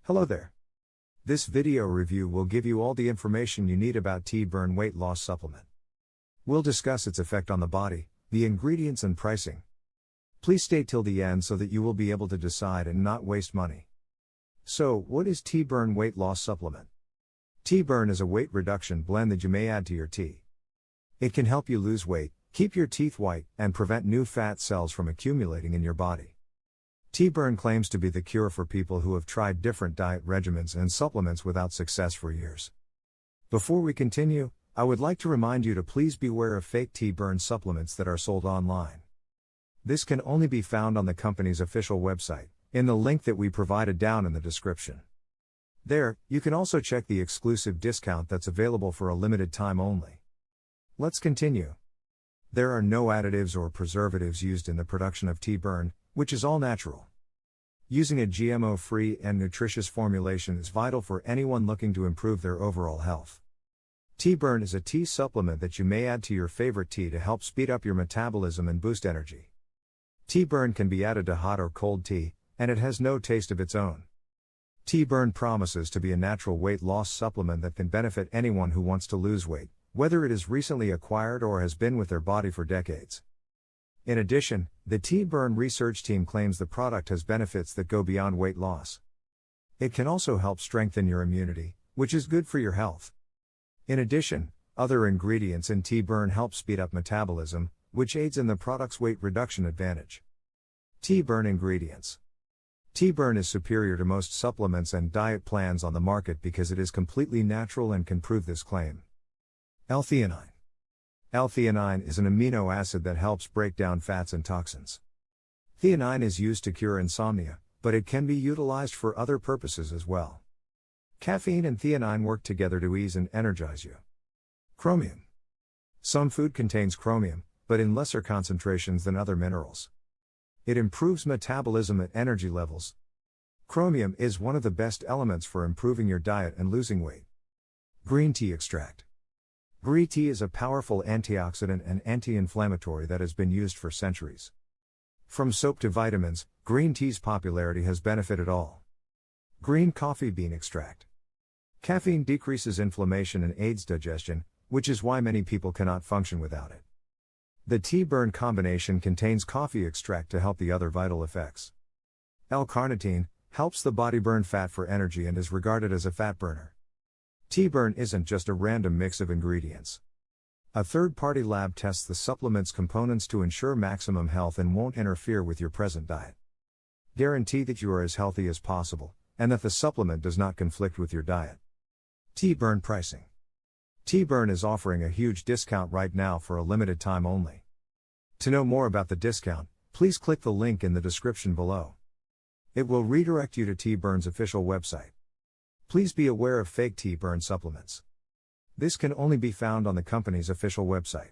Hello there. This video review will give you all the information you need about TeaBurn weight loss supplement. We'll discuss its effect on the body, the ingredients and pricing. Please stay till the end so that you will be able to decide and not waste money. So, what is TeaBurn weight loss supplement? TeaBurn is a weight reduction blend that you may add to your tea. It can help you lose weight, keep your teeth white, and prevent new fat cells from accumulating in your body. TeaBurn claims to be the cure for people who have tried different diet regimens and supplements without success for years. Before we continue, I would like to remind you to please beware of fake TeaBurn supplements that are sold online. This can only be found on the company's official website, in the link that we provided down in the description. There, you can also check the exclusive discount that's available for a limited time only. Let's continue. There are no additives or preservatives used in the production of TeaBurn, which is all natural. Using a GMO-free and nutritious formulation is vital for anyone looking to improve their overall health. TeaBurn is a tea supplement that you may add to your favorite tea to help speed up your metabolism and boost energy. TeaBurn can be added to hot or cold tea, and it has no taste of its own. TeaBurn promises to be a natural weight loss supplement that can benefit anyone who wants to lose weight, whether it is recently acquired or has been with their body for decades. In addition, the TeaBurn research team claims the product has benefits that go beyond weight loss. It can also help strengthen your immunity, which is good for your health. In addition, other ingredients in TeaBurn help speed up metabolism, which aids in the product's weight reduction advantage. TeaBurn ingredients. TeaBurn is superior to most supplements and diet plans on the market because it is completely natural and can prove this claim. L-theanine. L-theanine is an amino acid that helps break down fats and toxins. Theanine is used to cure insomnia, but it can be utilized for other purposes as well. Caffeine and theanine work together to ease and energize you. Chromium. Some food contains chromium, but in lesser concentrations than other minerals. It improves metabolism at energy levels. Chromium is one of the best elements for improving your diet and losing weight. Green tea extract. Green tea is a powerful antioxidant and anti-inflammatory that has been used for centuries. From soap to vitamins, green tea's popularity has benefited all. Green coffee bean extract. Caffeine decreases inflammation and aids digestion, which is why many people cannot function without it. The TeaBurn combination contains coffee extract to help the other vital effects. L-carnitine helps the body burn fat for energy and is regarded as a fat burner. TeaBurn isn't just a random mix of ingredients. A third-party lab tests the supplement's components to ensure maximum health and won't interfere with your present diet. Guarantee that you are as healthy as possible, and that the supplement does not conflict with your diet. TeaBurn pricing. TeaBurn is offering a huge discount right now for a limited time only. To know more about the discount, please click the link in the description below. It will redirect you to TeaBurn's official website. Please be aware of fake TeaBurn supplements. This can only be found on the company's official website.